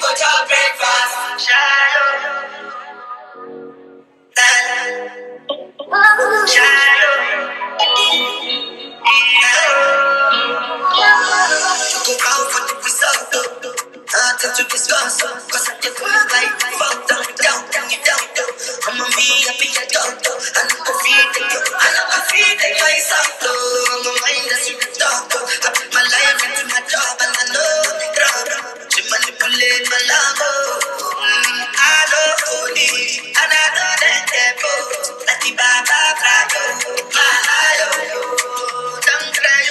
go to breakfast. Go out for the result. Nothing to discuss. Cause I just feel like fucked up. Down. I'm a me, I be a doctor. I know the feeling myself. I'm a mind that's in the doctor. I put my life into my job and I know the crowd. She manipulate my love. I know holy and I know that devil. That the Baba cry. Don't cry.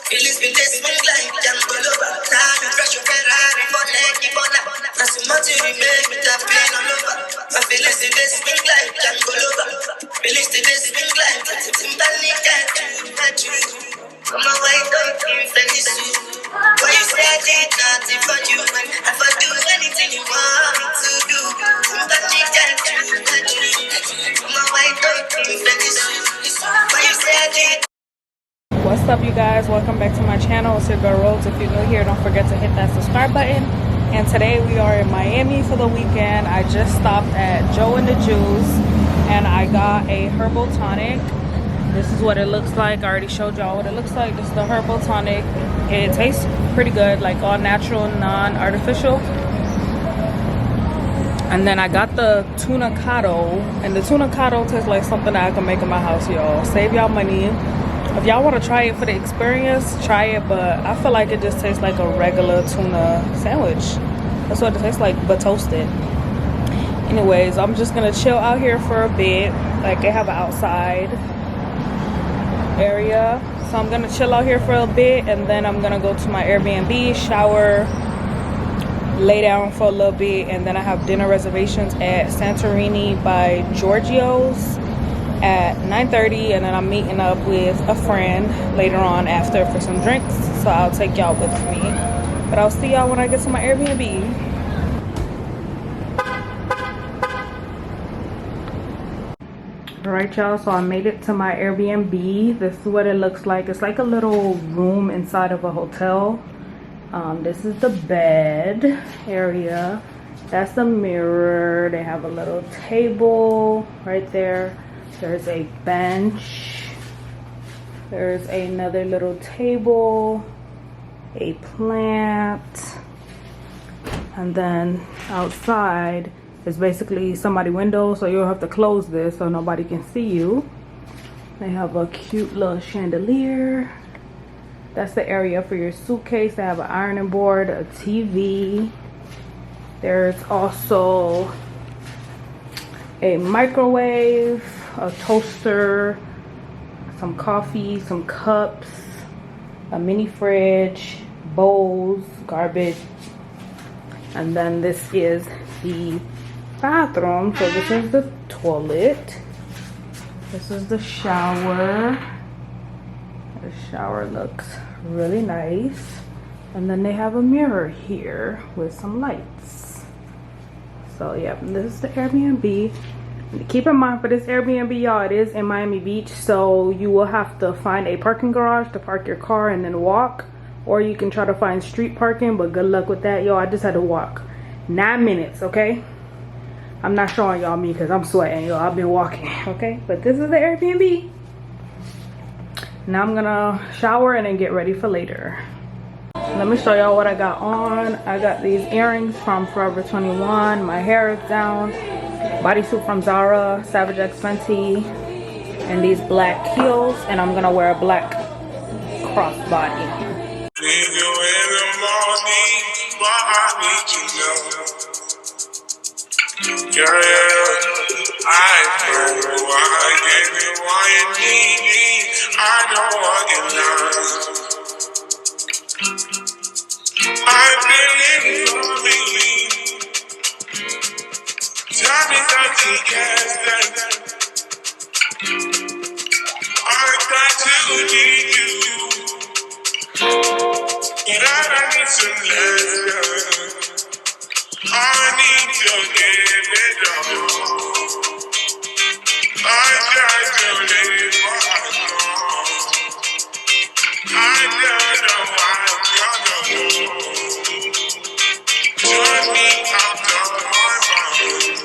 Feelings been this swing like Django Lover. Now you fresh your Ferrari for Neki Bona. That's the money we make with that pain all over. My feelings in this swing like Django Lover. Feelings in this swing like Timbali can't you. Come on, why don't you finish you? Why you say I did nothing for you? And if I do anything you want me to do, Timbali can't you. Come on, why don't you finish you? Why you say I did. What's up, you guys? Welcome back to my channel. It's your girl Rose. If you're new here, don't forget to hit that subscribe button. And today we are in Miami for the weekend. I just stopped at Joe and the Juice and I got a herbal tonic. This is what it looks like. I already showed y'all what it looks like. This is the herbal tonic. It tastes pretty good, like all natural, non-artificial. And then I got the tuna cotto, and the tuna cotto tastes like something that I can make in my house, y'all. Save y'all money. If y'all want to try it for the experience, try it, but I feel like it just tastes like a regular tuna sandwich. That's what it tastes like, but toasted. Anyways, I'm just gonna chill out here for a bit. Like, they have an outside area, so I'm gonna chill out here for a bit, and then I'm gonna go to my Airbnb, shower, lay down for a little bit, and then I have dinner reservations at Santorini by Georgios at 9:30, and then I'm meeting up with a friend later on after for some drinks, so I'll take y'all with me. But I'll see y'all when I get to my Airbnb. All right, y'all, so I made it to my Airbnb. This is what it looks like. It's like a little room inside of a hotel. This is the bed area. That's the mirror. They have a little table right there. There's a bench. There's another little table, a plant, and then outside is basically somebody's window, so you'll have to close this so nobody can see you. They have a cute little chandelier. That's the area for your suitcase. They have an ironing board, a TV. There's also a microwave, a toaster, some coffee, some cups, a mini fridge, bowls, garbage. And then this is the bathroom. So this is the toilet. This is the shower. The shower looks really nice. And then they have a mirror here with some lights. So yeah, this is the Airbnb. Keep in mind, for this Airbnb, y'all, it is in Miami Beach, so you will have to find a parking garage to park your car and then walk, or you can try to find street parking, but good luck with that, y'all. I just had to walk 9 minutes, okay? I'm not showing y'all me because I'm sweating, y'all. I've been walking, okay? But this is the Airbnb. Now I'm gonna shower and then get ready for later. Let me show y'all what I got on. I got these earrings from Forever 21. My hair is down. Bodysuit from Zara, Savage X Fenty, and these black heels, and I'm gonna wear a black crossbody. I believe guess that I got to need you, but I need some lessons. I need to give it all. I tried to live my life. I don't know why I'm gonna turn me out of my mind.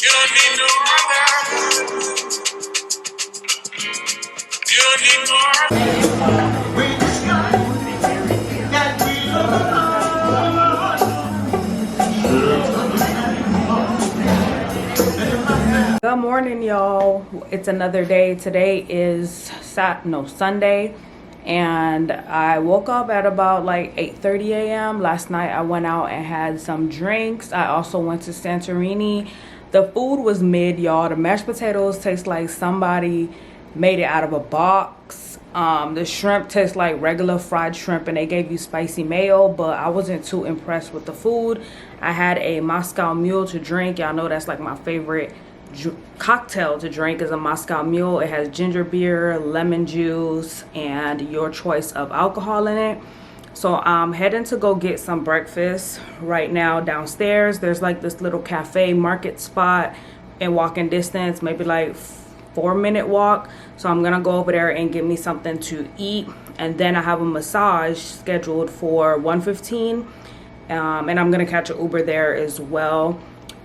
You don't need no other. You don't need more. Good morning, y'all. It's another day. Today is Sunday, and I woke up at about like 8:30 a.m. Last night I went out and had some drinks. I also went to Santorini. The food was mid, y'all. The mashed potatoes taste like somebody made it out of a box. The shrimp tastes like regular fried shrimp, and they gave you spicy mayo, but I wasn't too impressed with the food. I had a Moscow Mule to drink. Y'all know that's like my favorite cocktail to drink is a Moscow Mule. It has ginger beer, lemon juice, and your choice of alcohol in it. So I'm heading to go get some breakfast right now downstairs. There's like this little cafe market spot in walking distance, maybe like 4-minute walk. So I'm gonna go over there and get me something to eat, and then I have a massage scheduled for 1:15, and I'm gonna catch an Uber there as well.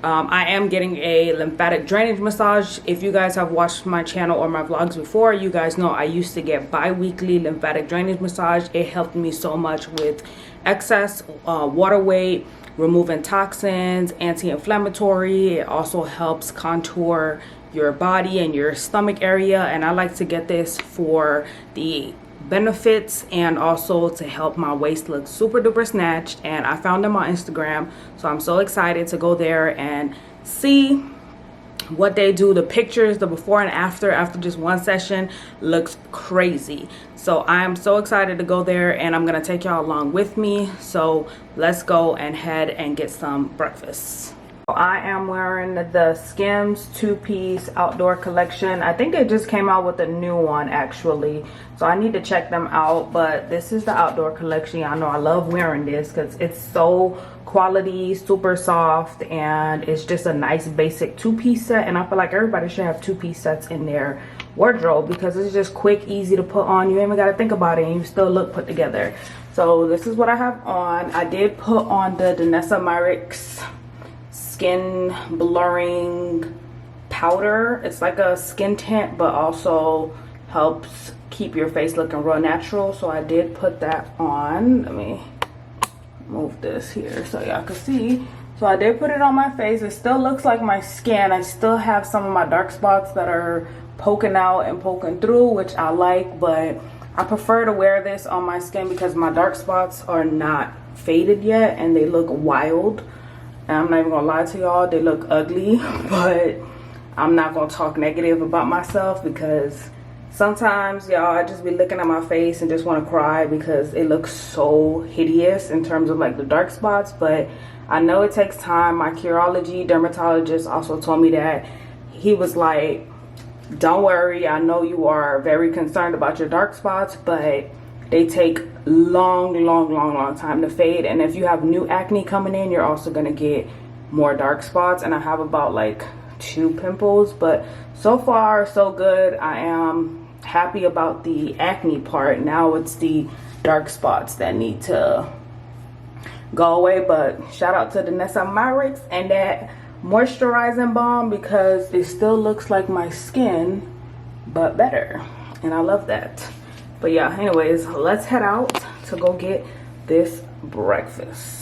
I am getting a lymphatic drainage massage. If you guys have watched my channel or my vlogs before, you guys know I used to get bi-weekly lymphatic drainage massage. It helped me so much with excess water weight, removing toxins, anti-inflammatory. It also helps contour your body and your stomach area, and I like to get this for the benefits and also to help my waist look super duper snatched. And I found them on Instagram, so I'm so excited to go there and see what they do. The pictures, the before and after just one session, looks crazy. So I am so excited to go there, and I'm gonna take y'all along with me. So let's go and head and get some breakfast. I am wearing the Skims 2-piece outdoor collection. I think they just came out with a new one actually, so I need to check them out. But this is the outdoor collection. I know I love wearing this because it's so quality, super soft, and it's just a nice basic 2-piece set. And I feel like everybody should have 2-piece sets in their wardrobe because it's just quick, easy to put on. You ain't even got to think about it, and you still look put together. So this is what I have on. I did put on the Danessa Myricks skin blurring powder. It's like a skin tint, but also helps keep your face looking real natural. So I did put that on. Let me move this here so y'all can see. So I did put it on my face. It still looks like my skin. I still have some of my dark spots that are poking out and poking through, which I like, but I prefer to wear this on my skin because my dark spots are not faded yet and they look wild. And I'm not even gonna lie to y'all, they look ugly, but I'm not gonna talk negative about myself because sometimes, y'all, I just be looking at my face and just want to cry because it looks so hideous in terms of like the dark spots. But I know it takes time. My Curology dermatologist also told me that. He was like, don't worry, I know you are very concerned about your dark spots, but they take long time to fade. And if you have new acne coming in, you're also gonna get more dark spots. And I have about like 2 pimples, but so far so good. I am happy about the acne part. Now it's the dark spots that need to go away. But shout out to Danessa Myricks and that moisturizing balm because it still looks like my skin but better, and I love that. But yeah, anyways, let's head out to go get this breakfast.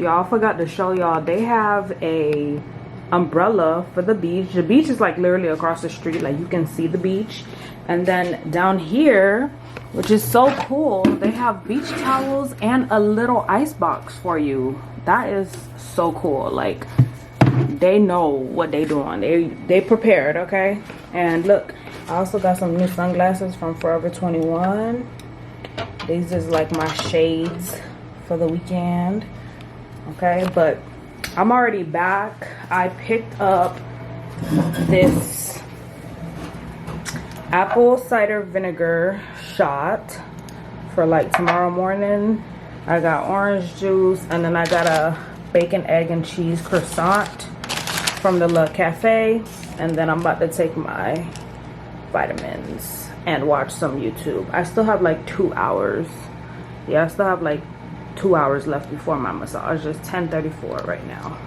Y'all, forgot to show y'all, they have a umbrella for the beach. The beach is like literally across the street, like you can see the beach. And then down here, which is so cool, they have beach towels and a little ice box for you. That is so cool. Like, they know what they doing. They prepared, okay? And look, I also got some new sunglasses from Forever 21. These is like my shades for the weekend. Okay, but I'm already back. I picked up this apple cider vinegar shot for like tomorrow morning. I got orange juice, and then I got a bacon, egg, and cheese croissant from the Le Cafe. And then I'm about to take my vitamins and watch some YouTube. I still have like 2 hours. Yeah, I still have like 2 hours left before my massage. It's 10:34 right now.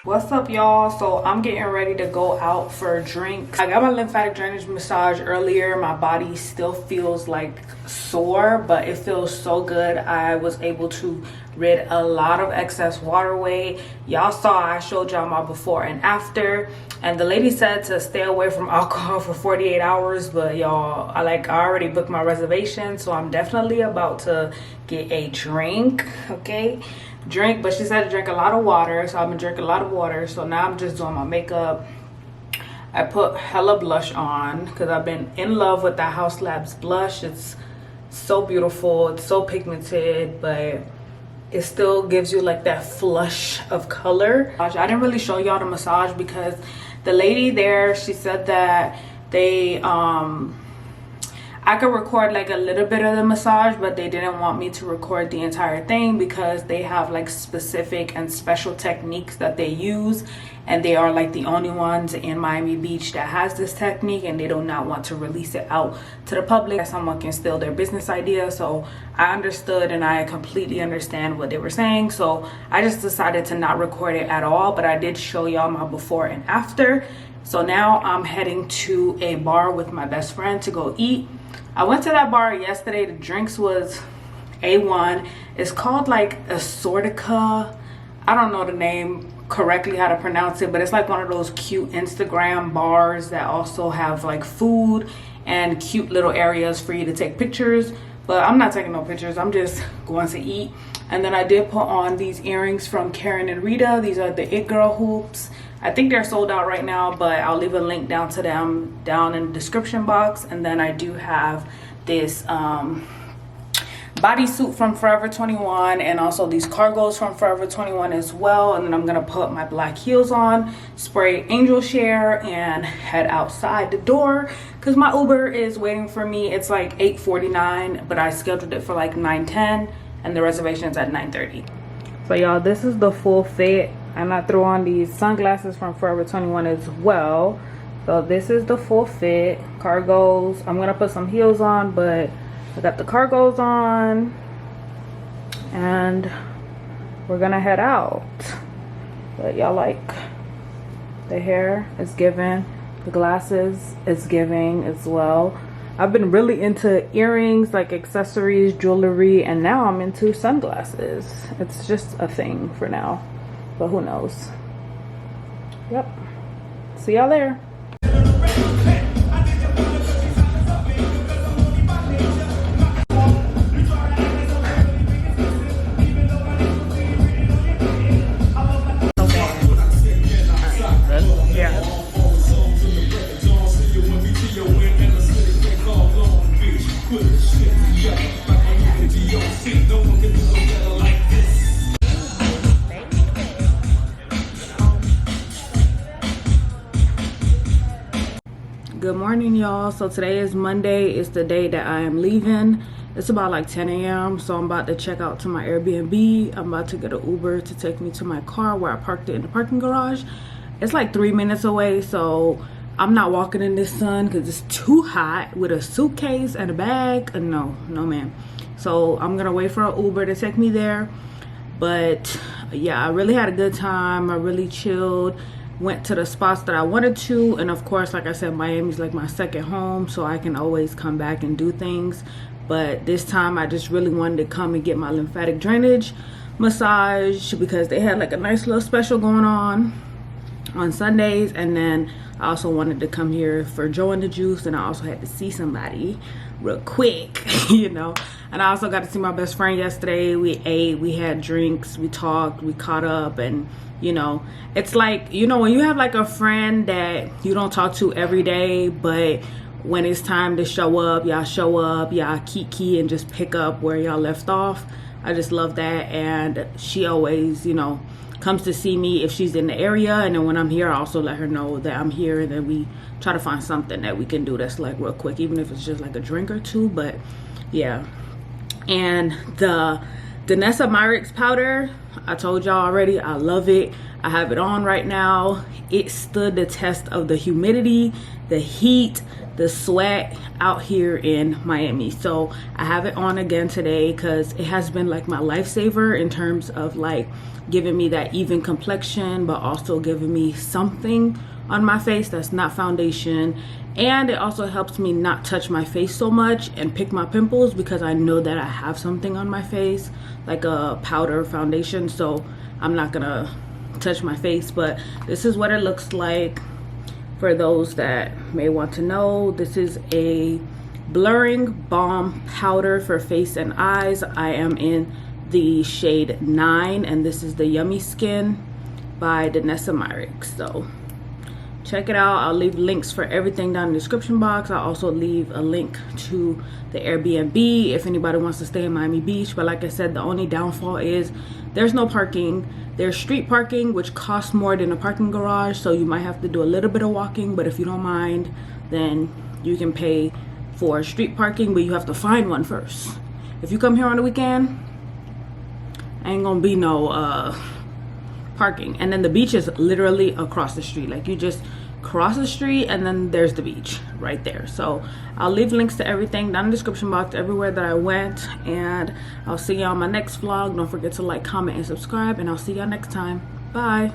What's up, y'all? So I'm getting ready to go out for a drink. I got my lymphatic drainage massage earlier. My body still feels like sore, but it feels so good. I was able to rid a lot of excess water weight. Y'all saw I showed y'all my before and after, and the lady said to stay away from alcohol for 48 hours, but y'all, I already booked my reservation, so I'm definitely about to get a drink. Okay, drink, but she said to drink a lot of water, so I've been drinking a lot of water. So now I'm just doing my makeup. I put hella blush on because I've been in love with that House Labs blush. It's so beautiful, it's so pigmented, but it still gives you like that flush of color. I didn't really show y'all the massage because the lady there, she said that they I could record like a little bit of the massage, but they didn't want me to record the entire thing because they have like specific and special techniques that they use, and they are like the only ones in Miami Beach that has this technique, and they do not want to release it out to the public. Someone can steal their business idea. So I understood, and I completely understand what they were saying, so I just decided to not record it at all. But I did show y'all my before and after. So now I'm heading to a bar with my best friend to go eat. I went to that bar yesterday. The drinks was A1. It's called like Esotico. I don't know the name correctly, how to pronounce it, but it's like one of those cute Instagram bars that also have like food and cute little areas for you to take pictures. But I'm not taking no pictures. I'm just going to eat. And then I did put on these earrings from Karen and Rita. These are the It Girl hoops. I think they're sold out right now, but I'll leave a link down to them down in the description box. And then I do have this bodysuit from Forever 21 and also these cargos from Forever 21 as well. And then I'm gonna put my black heels on, spray angel share, and head outside the door because my Uber is waiting for me. It's like 8:49, but I scheduled it for like 9:10 and the reservation is at 9:30. So y'all, this is the full fit. And I threw on these sunglasses from Forever 21 as well. So this is the full fit. Cargos. I'm gonna put some heels on, but I got the cargos on and we're gonna head out. But y'all, like, the hair is giving, the glasses is giving as well. I've been really into earrings, like accessories, jewelry, and now I'm into sunglasses. It's just a thing for now, but who knows. Yep, see y'all there. Good morning, y'all. So today is Monday. It's the day that I am leaving. It's about like 10 a.m. so I'm about to check out to my Airbnb. I'm about to get an Uber to take me to my car where I parked it in the parking garage. It's like 3 minutes away, so I'm not walking in this sun because it's too hot with a suitcase and a bag. No ma'am. So I'm gonna wait for an Uber to take me there. But yeah, I really had a good time. I really chilled, went to the spots that I wanted to, and of course, like I said, Miami's like my second home, so I can always come back and do things. But this time I just really wanted to come and get my lymphatic drainage massage because they had like a nice little special going on Sundays. And then I also wanted to come here for Joe and the Juice, and I also had to see somebody real quick, you know. And I also got to see my best friend yesterday. We ate, we had drinks, we talked, we caught up. And you know, it's like, you know, when you have like a friend that you don't talk to every day, but when it's time to show up, y'all kiki and just pick up where y'all left off. I just love that. And she always, you know, comes to see me if she's in the area, and then when I'm here I also let her know that I'm here, and then we try to find something that we can do that's like real quick, even if it's just like a drink or two. But yeah. And the Danessa Myricks powder, I told y'all already, I love it. I have it on right now. It stood the test of the humidity, the heat, the sweat out here in Miami. So I have it on again today because it has been like my lifesaver in terms of like giving me that even complexion, but also giving me something on my face that's not foundation. And it also helps me not touch my face so much and pick my pimples because I know that I have something on my face, like a powder foundation, so I'm not gonna touch my face. But this is what it looks like for those that may want to know. This is a blurring balm powder for face and eyes. I am in the shade 9, and this is the Yummy Skin by Danessa Myricks. So check it out. I'll leave links for everything down in the description box. I'll also leave a link to the Airbnb if anybody wants to stay in Miami Beach. But like I said, the only downfall is there's no parking. There's street parking, which costs more than a parking garage, so you might have to do a little bit of walking. But if you don't mind, then you can pay for street parking, but you have to find one first. If you come here on the weekend, ain't gonna be no parking. And then the beach is literally across the street. Like, you just cross the street and then there's the beach right there. So I'll leave links to everything down in the description box everywhere that I went, and I'll see y'all on my next vlog. Don't forget to like, comment, and subscribe, and I'll see y'all next time. Bye.